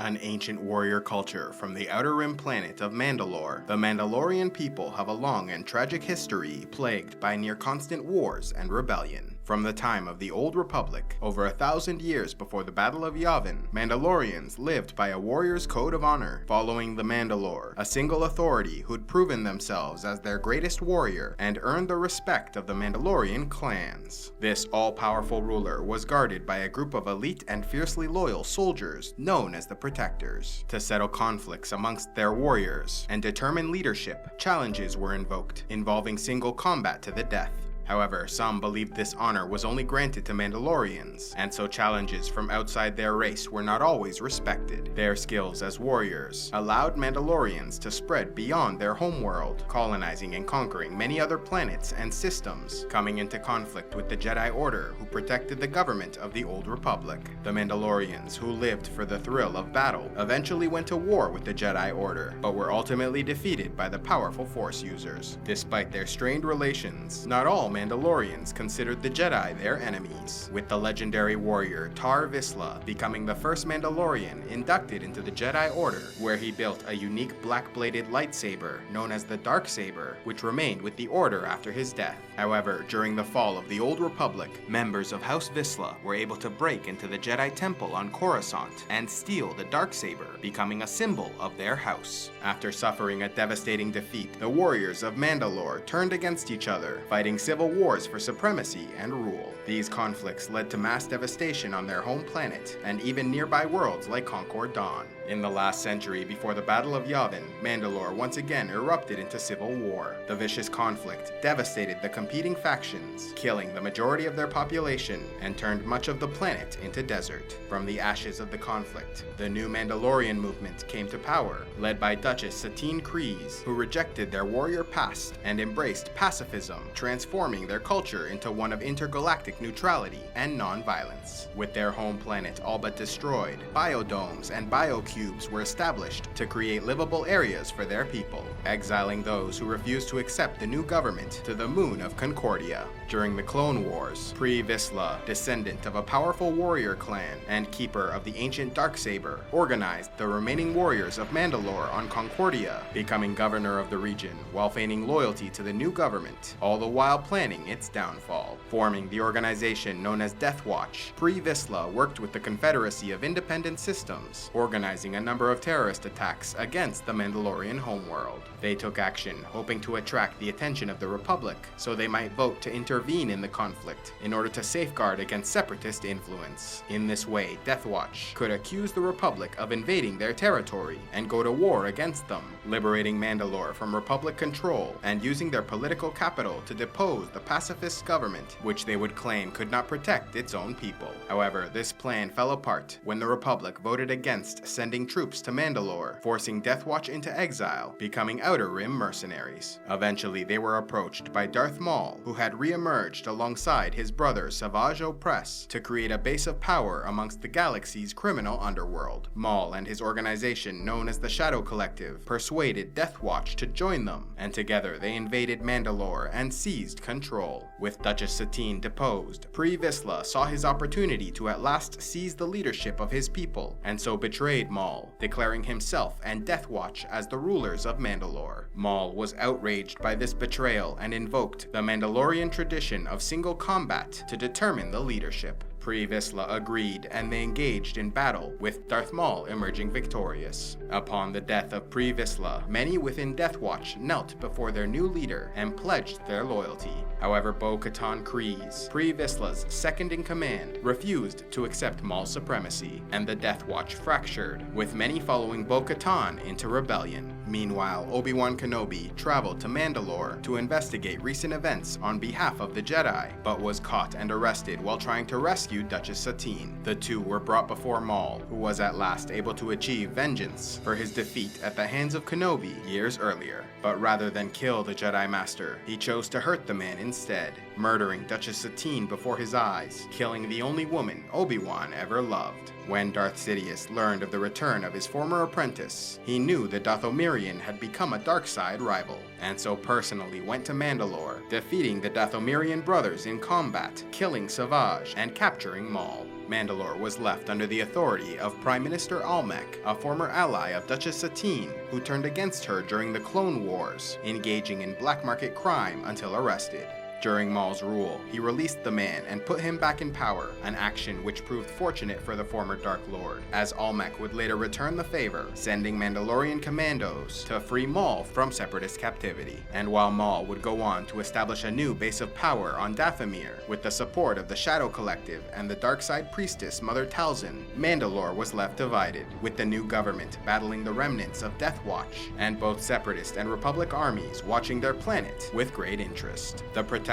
an ancient warrior culture from the Outer Rim planet of Mandalore. The Mandalorian people have a long and tragic history plagued by near-constant wars and rebellion. From the time of the Old Republic, over 1,000 years before the Battle of Yavin, Mandalorians lived by a warrior's code of honor, following the Mandalore, a single authority who'd proven themselves as their greatest warrior and earned the respect of the Mandalorian clans. This all-powerful ruler was guarded by a group of elite and fiercely loyal soldiers known as the Protectors. To settle conflicts amongst their warriors and determine leadership, challenges were invoked, involving single combat to the death. However, some believed this honor was only granted to Mandalorians, and so challenges from outside their race were not always respected. Their skills as warriors allowed Mandalorians to spread beyond their homeworld, colonizing and conquering many other planets and systems, coming into conflict with the Jedi Order, who protected the government of the Old Republic. The Mandalorians, who lived for the thrill of battle, eventually went to war with the Jedi Order, but were ultimately defeated by the powerful Force users. Despite their strained relations, not all Mandalorians considered the Jedi their enemies, with the legendary warrior Tar Vizsla becoming the first Mandalorian inducted into the Jedi Order, where he built a unique black-bladed lightsaber known as the Darksaber, which remained with the Order after his death. However, during the fall of the Old Republic, members of House Vizsla were able to break into the Jedi Temple on Coruscant and steal the Darksaber, becoming a symbol of their house. After suffering a devastating defeat, the warriors of Mandalore turned against each other, fighting civil wars for supremacy and rule. These conflicts led to mass devastation on their home planet and even nearby worlds like Concord Dawn. In the last century before the Battle of Yavin, Mandalore once again erupted into civil war. The vicious conflict devastated the competing factions, killing the majority of their population and turned much of the planet into desert. From the ashes of the conflict, the new Mandalorian movement came to power, led by Duchess Satine Kryze, who rejected their warrior past and embraced pacifism, transforming their culture into one of intergalactic neutrality and non-violence. With their home planet all but destroyed, biodomes and biocubes were established to create livable areas for their people, exiling those who refused to accept the new government to the moon of Concordia. During the Clone Wars, Pre Vizsla, descendant of a powerful warrior clan and keeper of the ancient Darksaber, organized the remaining warriors of Mandalore on Concordia, becoming governor of the region while feigning loyalty to the new government, all the while planning its downfall. Forming the organization known as Death Watch, Pre Vizsla worked with the Confederacy of Independent Systems, organizing a number of terrorist attacks against the Mandalorian homeworld. They took action, hoping to attract the attention of the Republic, so they might vote to intervene in the conflict in order to safeguard against separatist influence. In this way, Death Watch could accuse the Republic of invading their territory and go to war against them, liberating Mandalore from Republic control and using their political capital to depose the pacifist government, which they would claim could not protect its own people. However, this plan fell apart when the Republic voted against sending troops to Mandalore, forcing Death Watch into exile, becoming Outer Rim mercenaries. Eventually, they were approached by Darth Maul, who had re-emerged alongside his brother Savage Opress to create a base of power amongst the galaxy's criminal underworld. Maul and his organization, known as the Shadow Collective, persuaded Death Watch to join them, and together they invaded Mandalore and seized control. With Duchess Satine deposed, Pre Vizsla saw his opportunity to at last seize the leadership of his people, and so betrayed Maul, declaring himself and Death Watch as the rulers of Mandalore. Maul was outraged by this betrayal and invoked the Mandalorian tradition of single combat to determine the leadership. Pre Vizsla agreed, and they engaged in battle, with Darth Maul emerging victorious. Upon the death of Pre Vizsla, many within Death Watch knelt before their new leader and pledged their loyalty. However, Bo-Katan Kryze, Pre Vizsla's second-in-command, refused to accept Maul's supremacy, and the Death Watch fractured, with many following Bo-Katan into rebellion. Meanwhile, Obi-Wan Kenobi traveled to Mandalore to investigate recent events on behalf of the Jedi, but was caught and arrested while trying to rescue Duchess Satine. The two were brought before Maul, who was at last able to achieve vengeance for his defeat at the hands of Kenobi years earlier. But rather than kill the Jedi Master, he chose to hurt the man instead, murdering Duchess Satine before his eyes, killing the only woman Obi-Wan ever loved. When Darth Sidious learned of the return of his former apprentice, he knew the Dathomirian had become a dark side rival, and so personally went to Mandalore, defeating the Dathomirian brothers in combat, killing Savage, and capturing Maul. Mandalore was left under the authority of Prime Minister ALMEC, a former ally of Duchess Satine, who turned against her during the Clone Wars, engaging in black market crime until arrested. During Maul's rule, he released the man and put him back in power, an action which proved fortunate for the former Dark Lord, as ALMEC would later return the favor, sending Mandalorian commandos to free Maul from Separatist captivity. And while Maul would go on to establish a new base of power on Dathomir, with the support of the Shadow Collective and the Darkside Priestess Mother Talzin, Mandalore was left divided, with the new government battling the remnants of Death Watch, and both Separatist and Republic armies watching their planet with great interest. The Protectors,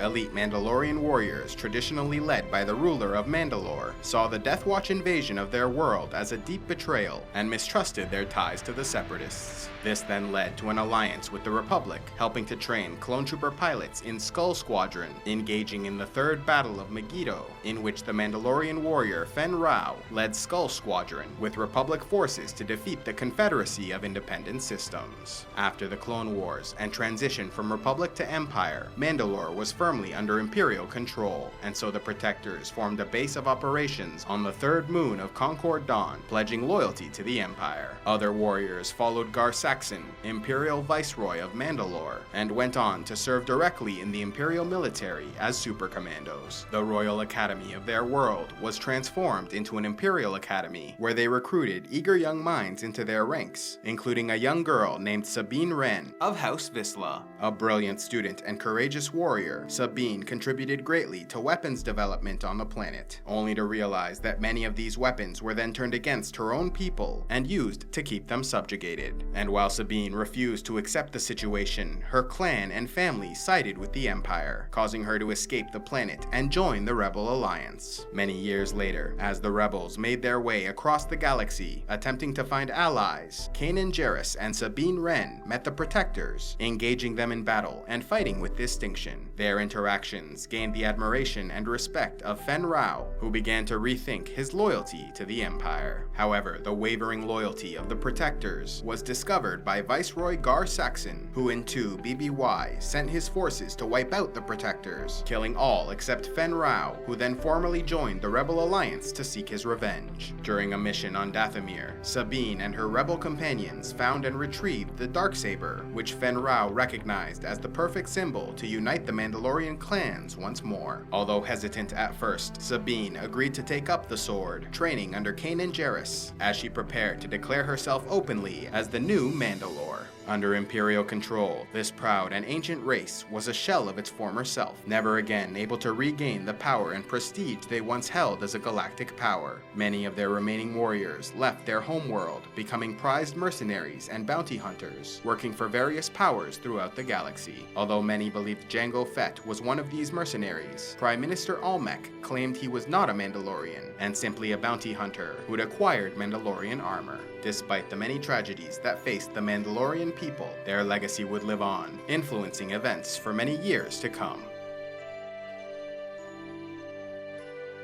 elite Mandalorian warriors traditionally led by the ruler of Mandalore, saw the Death Watch invasion of their world as a deep betrayal and mistrusted their ties to the Separatists. This then led to an alliance with the Republic, helping to train clone trooper pilots in Skull Squadron, engaging in the Third Battle of Megiddo, in which the Mandalorian warrior Fen Rao led Skull Squadron with Republic forces to defeat the Confederacy of Independent Systems. After the Clone Wars and transition from Republic to Empire, Mandalore was firmly under Imperial control, and so the Protectors formed a base of operations on the third moon of Concord Dawn, pledging loyalty to the Empire. Other warriors followed Gar Saxon, Imperial Viceroy of Mandalore, and went on to serve directly in the Imperial military as Super Commandos. The Royal Academy of their world was transformed into an Imperial Academy, where they recruited eager young minds into their ranks, including a young girl named Sabine Wren of House Vizsla. A brilliant student and courageous warrior, Sabine contributed greatly to weapons development on the planet, only to realize that many of these weapons were then turned against her own people and used to keep them subjugated. And while Sabine refused to accept the situation, her clan and family sided with the Empire, causing her to escape the planet and join the Rebel Alliance. Many years later, as the Rebels made their way across the galaxy, attempting to find allies, Kanan Jarrus and Sabine Wren met the Protectors, engaging them in battle and fighting with distinction. Their interactions gained the admiration and respect of Fen Rao, who began to rethink his loyalty to the Empire. However, the wavering loyalty of the Protectors was discovered by Viceroy Gar Saxon, who in 2 BBY sent his forces to wipe out the Protectors, killing all except Fen Rao, who then formally joined the Rebel Alliance to seek his revenge. During a mission on Dathomir, Sabine and her rebel companions found and retrieved the Darksaber, which Fen Rao recognized as the perfect symbol to unite the Mandalorian clans once more. Although hesitant at first, Sabine agreed to take up the sword, training under Kanan Jarrus, as she prepared to declare herself openly as the new Mandalore. Under Imperial control, this proud and ancient race was a shell of its former self, never again able to regain the power and prestige they once held as a galactic power. Many of their remaining warriors left their homeworld, becoming prized mercenaries and bounty hunters, working for various powers throughout the galaxy. Although many believed Jango Fett was one of these mercenaries, Prime Minister ALMEC claimed he was not a Mandalorian, and simply a bounty hunter who'd acquired Mandalorian armor. Despite the many tragedies that faced the Mandalorian people, their legacy would live on, influencing events for many years to come.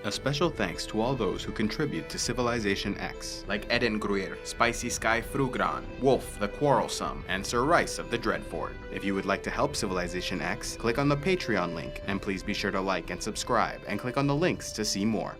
A special thanks to all those who contribute to CivilizationEx, like Eden Gruir, Spicy Sky Frugran, Wolf the Quarrelsome, and Sir Rice of the Dreadfort. If you would like to help CivilizationEx, click on the Patreon link, and please be sure to like and subscribe, and click on the links to see more.